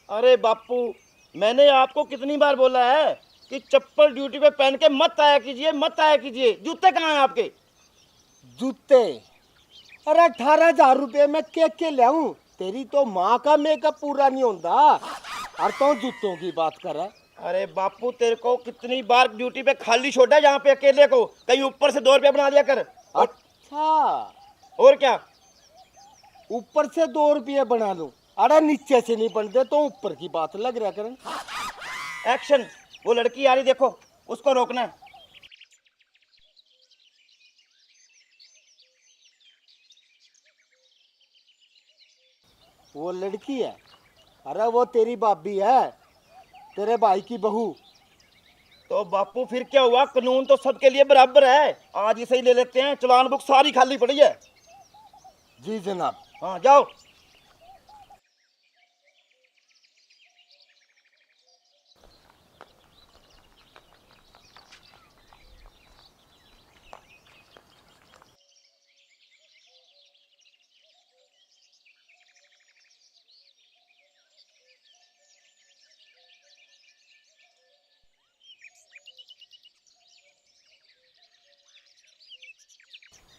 अरे बापू, मैंने आपको कितनी बार बोला है कि चप्पल ड्यूटी पे पहन के मत आया कीजिए, मत आया कीजिए। जूते कहाँ हैं आपके? जूते? अरे 18,000 रुपये में के ले आऊं? तेरी तो माँ का मेकअप पूरा नहीं होता और तो जूतों की बात कर रहा है। अरे बापू, तेरे को कितनी बार ड्यूटी पे खाली छोड़ा है जहाँ पे अकेले को? कहीं ऊपर से 2 रुपया बना दिया कर। अच्छा, और क्या? ऊपर से 2 रुपये बना लूं? अरे नीचे से नहीं बनते तो ऊपर की बात लग रहा करें। एक्शन! वो लड़की आ रही, देखो, उसको रोकना है। वो लड़की है? अरे वो तेरी भाभी है, तेरे भाई की बहू। तो बापू फिर क्या हुआ? कानून तो सबके लिए बराबर है। आज इसे ही ले लेते हैं, चालान बुक सारी खाली पड़ी है। जी जनाब। हाँ, जाओ।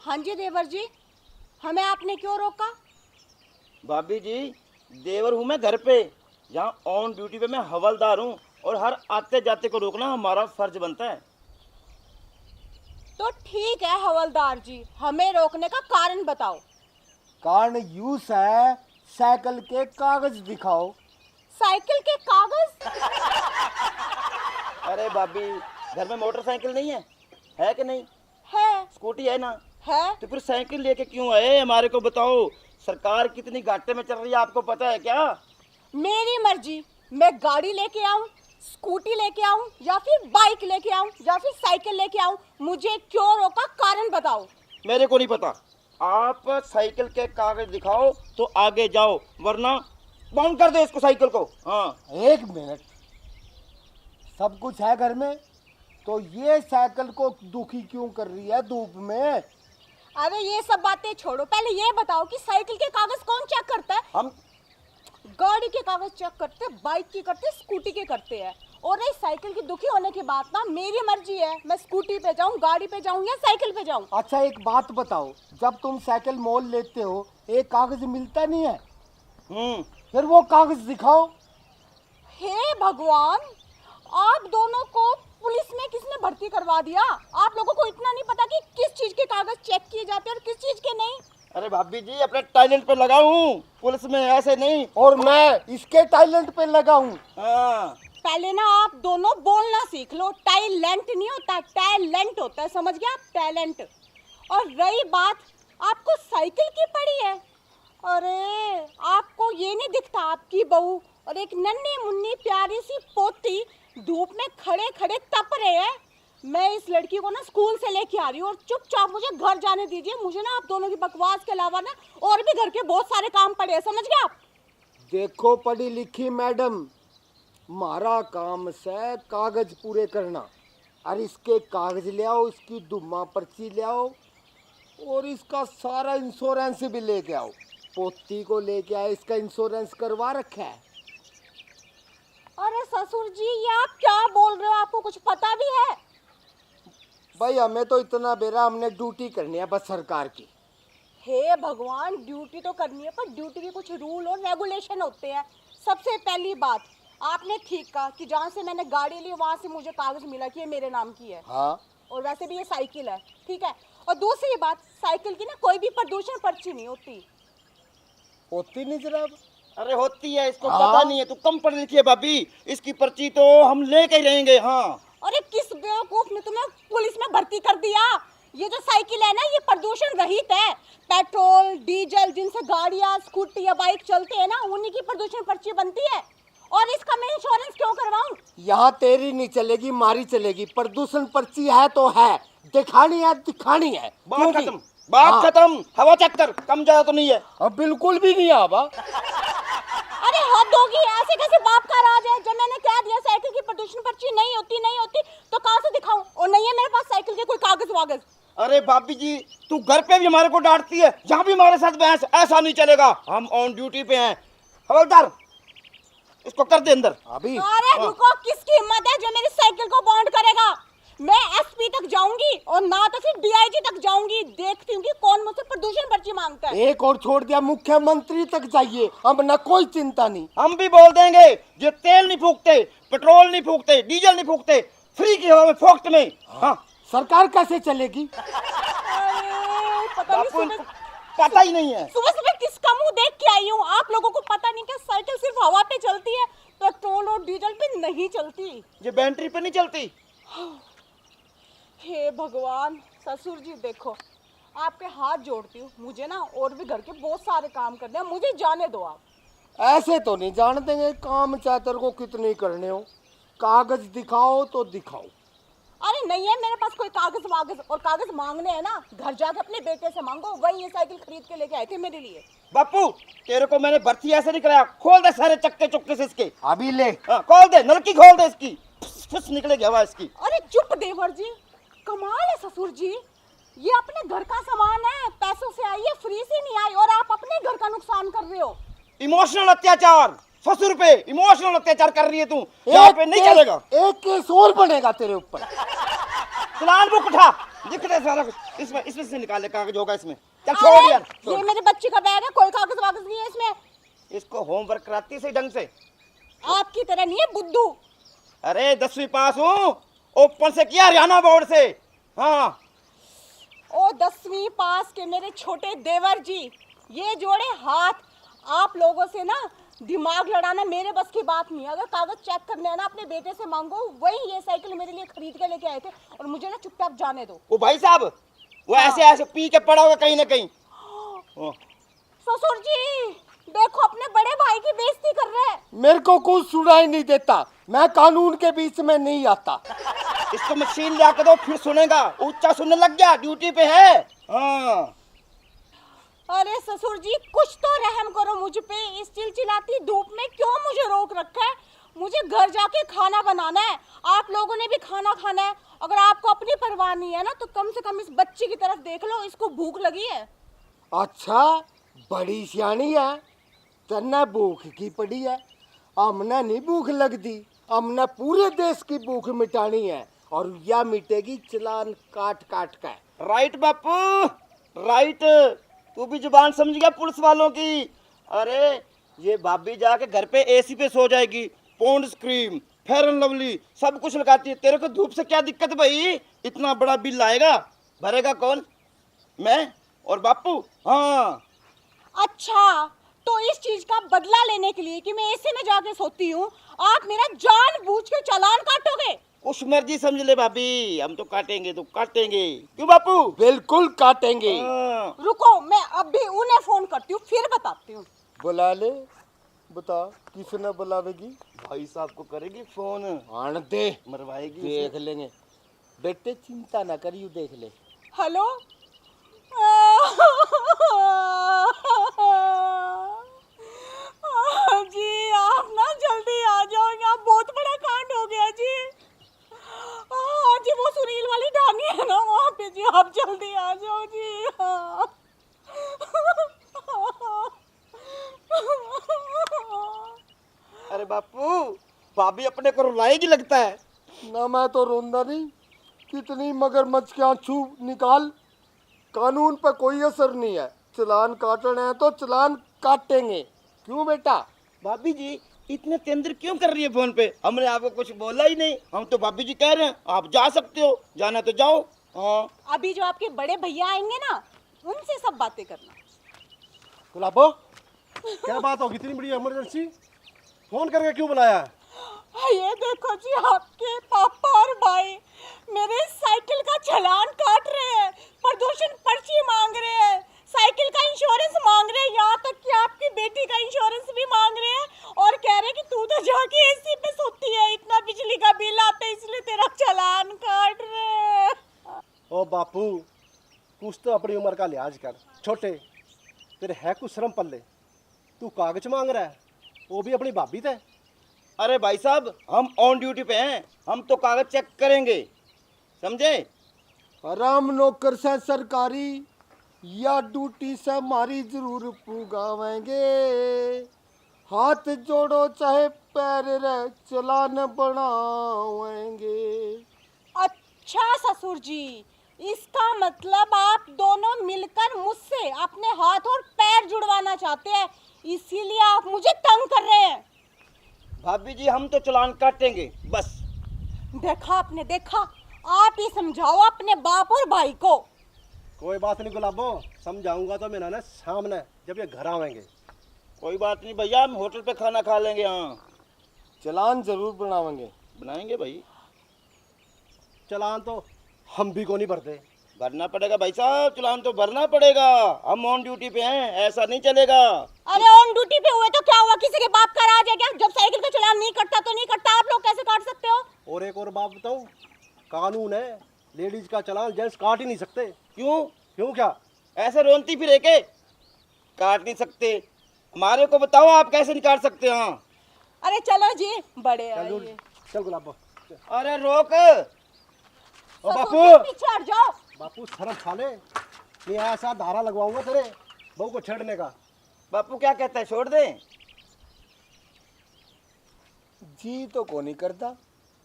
हाँ जी देवर जी, हमें आपने क्यों रोका? भाभी जी, देवर हूँ मैं घर पे, जहाँ ऑन ड्यूटी पे मैं हवलदार हूँ, और हर आते जाते को रोकना हमारा फर्ज बनता है। तो ठीक है हवलदार जी, हमें रोकने का कारण बताओ। कारण यूस है, साइकिल के कागज दिखाओ। साइकिल के कागज? अरे भाभी, घर में मोटरसाइकिल नहीं है कि नहीं? है। स्कूटी है ना? है। तो फिर साइकिल लेके क्यों आए? हमारे को बताओ, सरकार कितनी घाटे में चल रही है, आपको पता है क्या? मेरी मर्जी, मैं गाड़ी लेके आऊं, स्कूटी लेके आऊं, या फिर बाइक लेके आऊं, या फिर साइकिल लेके आऊं, मुझे क्यों रोका, कारण बताओ। मेरे को नहीं पता। आप साइकिल के कागज दिखाओ तो आगे जाओ, वरना बाउंड कर दो इसको, साइकिल को। हाँ। एक मिनट, सब कुछ है घर में, तो ये साइकिल को दुखी क्यों कर रही है धूप में? अरे ये सब बातें छोड़ो, पहले ये बताओ कि साइकिल के कागज कौन चेक करता है? हम गाड़ी के कागज चेक करते, बाइक की करते, स्कूटी के करते हैं। और रही साइकिल की दुखी होने की बात, ना मेरी मर्जी है, मैं स्कूटी पे जाऊं, गाड़ी पे जाऊं या साइकिल पे जाऊं। अच्छा एक बात बताओ, जब तुम साइकिल मोल लेते हो एक कागज मिलता नहीं है? फिर वो कागज दिखाओ। हे भगवान, आप दोनों को पुलिस में किसने भर्ती करवा दिया? आप लोगों को इतना नहीं पता कि किस चीज के कागज चेक किए जाते हैं और किस चीज के नहीं? अरे भाभी जी, अपने टैलेंट पे लगाऊं, पुलिस में ऐसे नहीं। और मैं इसके टैलेंट पे लगा हूँ। हाँ। पहले ना आप दोनों बोलना सीख लो, टैलेंट नहीं होता, टैलेंट होता है, समझ गया आप? टैलेंट। और रही बात आपको साइकिल की पड़ी है, अरे आपको ये नहीं दिखता आपकी बहू और एक नन्ही मुन्नी प्यारी सी पोती धूप में खड़े खड़े तप रहे हैं? मैं इस लड़की को ना स्कूल से लेके आ रही हूँ और चुपचाप मुझे घर जाने दीजिए। मुझे ना आप दोनों की बकवास के अलावा ना और भी घर के बहुत सारे काम पड़े हैं, समझ गए आप? देखो पढ़ी लिखी मैडम, हमारा काम से कागज पूरे करना, और इसके कागज ले आओ, इसकी दुम्मा पर्ची ले आओ, और इसका सारा इंश्योरेंस भी लेके आओ। पोती को लेके आए, इसका इंश्योरेंस करवा रखा है। अरे ससुर जी, ये आप क्या बोल रहे हो? आपको कुछ पता भी है? भाई हमें तो इतना बेरा, हमने ड्यूटी करनी है बस सरकार की। हे भगवान, ड्यूटी तो करनी है, पर ड्यूटी के कुछ रूल और रेगुलेशन होते हैं। सबसे पहली बात, आपने ठीक कहा कि जहाँ से मैंने गाड़ी ली वहाँ से मुझे कागज मिला कि ये मेरे नाम की है। हाँ। और वैसे भी ये साइकिल है, ठीक है। और दूसरी बात, साइकिल की ना कोई भी प्रदूषण पर्ची नहीं होती। होती नहीं जनाब? अरे होती है, इसको हाँ? पता नहीं है, तू कम पढ़ी लिखी है भाभी। इसकी पर्ची तो हम लेके ही रहेंगे। हाँ। अरे किस बेवकूफ ने तुम्हें पुलिस में भर्ती कर दिया? ये जो साइकिल है ना, ये प्रदूषण रहित है। पेट्रोल डीजल जिनसे गाड़ियाँ स्कूटी या बाइक चलते हैं ना, उन्हीं की प्रदूषण पर्ची बनती है। और इसका मैं इंश्योरेंस क्यों करवाऊं? यहाँ तेरी नहीं चलेगी, मारी चलेगी। प्रदूषण पर्ची है तो है, दिखानी है दिखानी है। बात खत्म, बात खत्म। हवा चक्कर कम ज्यादा तो नहीं है? अब बिल्कुल भी नहीं आवा। अरे हद होगी, ऐसे कैसे बाप का राज है? जब मैंने कह दिया साइकिल की प्रदूषण पर्ची नहीं होती तो कहाँ से दिखाऊं? और नहीं है मेरे पास साइकिल के कोई कागज वागज। अरे भाभी जी, तू घर पे भी हमारे को डांटती है, जहाँ भी हमारे साथ बहस। ऐसा नहीं चलेगा, हम ऑन ड्यूटी पे हैं। हवलदार, इसको कर दे अंदर। अभी अरे रुको, किसकी हिम्मत है जो मेरी साइकिल को बॉन्ड करेगा? मैं एसपी तक जाऊंगी और ना तो फिर डीआईजी तक जाऊंगी। देखती हूँ कि कौन मुझसे प्रदूषण पर्ची मांगता है। एक और छोड़ दिया, मुख्यमंत्री तक जाइए, अब ना कोई चिंता नहीं। हम भी बोल देंगे, जो तेल नहीं फूकते, पेट्रोल नहीं फूकते, डीजल नहीं फूकते, फ्री की हवा में फोक्त में। हाँ, सरकार कैसे चलेगी? अरे, पता नहीं बापू सुबह इनको पता ही नहीं है। सुबह सुबह किसका मुंह देख के आई हूँ। आप लोगों को पता नहीं क्या साइकिल सिर्फ हवा पे चलती है, पेट्रोल और डीजल पे नहीं चलती। ये बैटरी पे नहीं चलती। हे भगवान, ससुर जी देखो, आपके हाथ जोड़ती हूँ, मुझे ना और भी घर के बहुत सारे काम करने हैं, मुझे जाने दो आप। ऐसे तो नहीं जान देंगे, काम चातर को कितने ही करने हो। कागज दिखाओ तो दिखाओ। अरे नहीं है मेरे पास कोई कागज वागज, और कागज मांगने हैं ना घर जाके अपने बेटे से मांगो, वही ये साइकिल खरीद के लेके आए थे मेरे लिए। बापू तेरे को मैंने भर्ती ऐसे नहीं कराया। खोल दे सारे चक्के चुक्के से इसके। अभी ले। हाँ, खोल दे, नलकी खोल दे इसकी, फुस निकलेगी हवा इसकी। अरे चुप देवर जी, कमाल है ससुर जी, ये अपने घर का सामान है, पैसों से आई है, फ्री से नहीं आई, और आप अपने घर का नुकसान कर रहे हो। इमोशनल अत्याचार, ससुर पे इमोशनल अत्याचार कर रही है तू। यहाँ पे नहीं चलेगा। एक केस और बनेगा तेरे ऊपर। चलान बुक उठा, दिख रहा है सारा कुछ इसमें। इसमें से निकाले, कागज होगा इसमें। चल छोड़ अरे, यार, छोड़। ये मेरे बच्चे का बैग है, कोई कागज वागज नहीं है इसमें। इसको होमवर्क कराती है सही ढंग से। आपकी तरह नहीं है बुद्धू। अरे 10वीं पास हूँ, ओपन से किया हरियाणा बोर्ड से। हाँ, ओ 10वीं पास के मेरे छोटे देवर जी, ये जोड़े हाथ। आप लोगों से ना दिमाग लड़ाना मेरे बस की बात नहीं है। अगर कागज चेक करने हैं ना अपने बेटे से मांगो, वही ये साइकिल मेरे लिए खरीद के लेके आए थे, और मुझे ना चुपचाप जाने दो। वो भाई साहब वो ऐसे ऐसे पी के पड़ा होगा कहीं ना कहीं। हाँ। ससुर जी देखो, अपने बड़े भाई की बेइज्जती कर रहे हैं। मेरे को कुछ सुनाई नहीं देता, मैं कानून के बीच में नहीं आता। इसको मशीन ला के दो, फिर सुनेगा। ऊंचा सुनने लग गया, ड्यूटी पे है। हाँ। अरे ससुर जी कुछ तो रहम करो मुझ पे। इस चिलचिलाती धूप में क्यों मुझे रोक रखा है? मुझे घर जाके खाना बनाना है, आप लोगों ने भी खाना खाना है। अगर आपको अपनी परवाह नहीं है ना, तो कम से कम इस बच्ची की तरफ देख लो, इसको भूख लगी है। अच्छा, बड़ी सियानी है, तन्ना भूख की पड़ी है। हमने नहीं भूख लगती, हमने पूरे देश की भूख मिटानी है, और यह मिटेगी चलान काट काट कर। राइट बापू, राइट। तू भी जुबान समझ गया पुलिस वालों की। अरे ये भाभी जाके घर पे एसी पे सो जाएगी, Pond's cream, Fair and Lovely सब कुछ लगाती है। तेरे को धूप से क्या दिक्कत भाई? इतना बड़ा बिल आएगा, भरेगा कौन? मैं और बापू। हाँ। अच्छा, तो इस चीज का बदला लेने के लिए कि मैं एसी में जाके सोती हूँ, आप मेरा जानबूझ के चालान काटोगे? उस मर्जी समझ ले भाभी, हम तो काटेंगे तो काटेंगे। क्यों बापू? बिल्कुल काटेंगे। हाँ। रुको, मैं अभी उन्हें फोन करती हूँ, फिर बताती हूँ। बुला ले, बता किसने बुलावेगी? भाई साहब को करेगी फोन, आन दे, मरवाएगी देख लेंगे। बेटे चिंता ना करियो, देख ले। हेलो। जी आप ना जल्दी आ जाओ, यहाँ बहुत बड़ा कांड हो गया जी। जी वो सुनील वाली ढानी है ना वहाँ पे जी, आप जल्दी आ जाओ जी। हाँ। अरे बापू, भाभी अपने को रुलाएगी लगता है। ना मैं तो रोंदा नहीं, कितनी मगरमच्छ के आंसू निकाल, कानून पर कोई असर नहीं है। चलान काटना है तो चलान काटेंगे। क्यों बेटा? भाभी जी इतने तेंद्र क्यों कर रही है फोन पे? हमने आपको कुछ बोला ही नहीं। हम तो भाभी जी कह रहे हैं आप जा सकते हो, जाना तो जाओ। हाँ। अभी जो आपके बड़े भैया आएंगे ना, उनसे सब बातें करना। गुलाबो, क्या बात होगी? इतनी बड़ी इमरजेंसी फोन करके क्यों बुलाया है? ये देखो जी, आपके पापा और भाई मेरे साइकिल का चालान काट रहे हैं, प्रदूषण पर्ची मांग रहे हैं, साइकिल का इंश्योरेंस मांग रहे हैं, यहाँ तक कि आपकी बेटी का इंश्योरेंस भी मांग रहे हैं, और कह रहे हैं कि तू तो जाके एसी पे सोती है, इतना बिजली का बिल आता है, इसलिए तेरा चालान काट रहे हैं। ओ बापू, कुछ तो अपनी उम्र का लिहाज कर। छोटे तेरे है कुछ शर्म पल्ले? तू कागज मांग रहा है, वो भी अपनी भाभी से। अरे भाई साहब हम ऑन ड्यूटी पे हैं, हम तो कागज चेक करेंगे, समझे? आराम नौकर से सरकारी या ड्यूटी से हमारी जरूर पुगावेंगे। हाथ जोड़ो चाहे पैर रे चलान बनावेंगे। अच्छा ससुर जी, इसका मतलब आप दोनों मिलकर मुझसे अपने हाथ और पैर जुड़वाना चाहते हैं, इसीलिए आप मुझे तंग कर रहे हैं। भाभी जी हम तो चालान काटेंगे बस। देखा आपने, देखा, आप ही समझाओ अपने बाप और भाई को। कोई बात नहीं गुलाबो, समझाऊंगा तो मैं ना सामने जब ये घर आवेंगे। कोई बात नहीं भैया, हम होटल पे खाना खा लेंगे। हाँ चलान जरूर बनावेंगे। बनाएंगे भाई। चलान तो हम भी को नहीं भरते। भरना पड़ेगा भाई साहब, चालान तो भरना पड़ेगा। हम ऑन ड्यूटी पे हैं, ऐसा नहीं चलेगा। अरे ऑन ड्यूटी पे हुए तो क्या हुआ, किसी के बाप का राज है क्या? जब साइकिल का चालान नहीं कटता तो नहीं कटता, आप लोग कैसे काट सकते हो? और एक और बात बताऊं, कानून है, लेडीज का चलान जेंट्स काट ही नहीं सकते। क्यों? क्यों क्या? ऐसे रोनती फिर के काट नहीं सकते? हमारे को बताओ आप कैसे निकाल सकते हैं? हाँ अरे चलो जी, बड़े चल आइए। दूर, चल गुलाबो। अरे रोक। ओ ससुर बापू, जी, पीछे हट जाओ। बापू शर्म खा ले, नहीं ऐसा धारा लगवाऊंगा तेरे बहू को छेड़ने का। बापू क्या कहता है, छोड़ दें? जी तो को नहीं करता।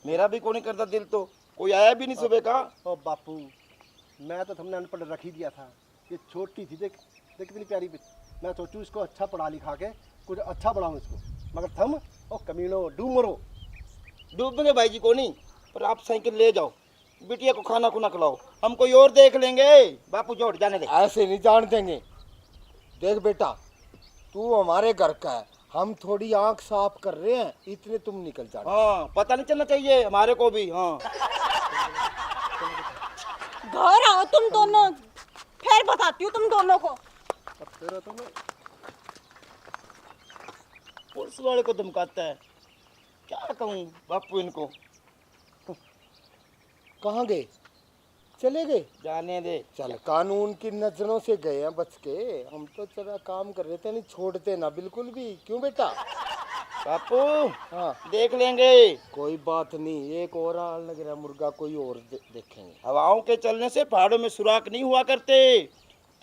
मेरा भी कोई नहीं करता दिल, तो कोई आया भी नहीं सुबह का। ओ बापू, मैं तो तुमने अनपढ़ रख ही दिया था। ये छोटी थी, देख देख कितनी प्यारी बच्ची। मैं सोचूं इसको अच्छा पढ़ा लिखा के कुछ अच्छा बनाऊं इसको, मगर थम ओ कमीनो डूमरो। डूबेंगे भाई जी को नहीं, पर आप साइकिल ले जाओ, बिटिया को खाना खुना खिलाओ, हम कोई और देख लेंगे। बापू जोड़ जाने दे। ऐसे नहीं जान देंगे। देख बेटा, तू हमारे घर का है, हम थोड़ी आंख साफ कर रहे हैं, इतने तुम निकल जाना। हाँ पता नहीं चलना चाहिए हमारे को भी। हाँ घर आओ तुम दोनों, फिर बताती हूँ तुम दोनों को। अब तेरा तो मैं पुलिस वाले को धमकाता है, क्या कहूँ बापू इनको। कहाँ गए? चले गए? जाने दे। चल, कानून की नजरों से गए हैं बच के। हम तो चला काम कर रहे थे, नहीं छोड़ते ना बिल्कुल भी। क्यों बेटा? बापू हाँ, देख लेंगे। कोई बात नहीं, एक और आल लग रहा है मुर्गा, कोई और देखेंगे। हवाओं के चलने से पहाड़ों में सुराख नहीं हुआ करते।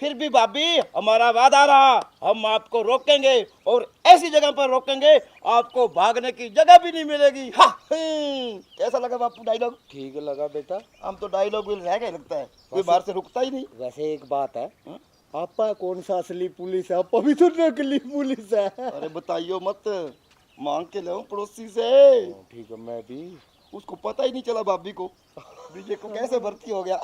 फिर भी भाभी हमारा वादा रहा, हम आपको रोकेंगे और ऐसी जगह पर रोकेंगे आपको भागने की जगह भी नहीं मिलेगी। हाँ, कैसा लगा बापू डायलॉग? ठीक लगा बेटा। हम तो डायलॉग भी रह गए लगता है, कोई बाहर से रुकता ही नहीं। वैसे एक बात है, हाँ? आपा कौन सा असली पुलिस है? आपा भी तो नकली पुलिस है। अरे बताइयो मत, मांग के ले पड़ोसी से। ठीक है, मैं भी। उसको पता ही नहीं चला भाभी को, बीजे को कैसे भर्ती हो गया।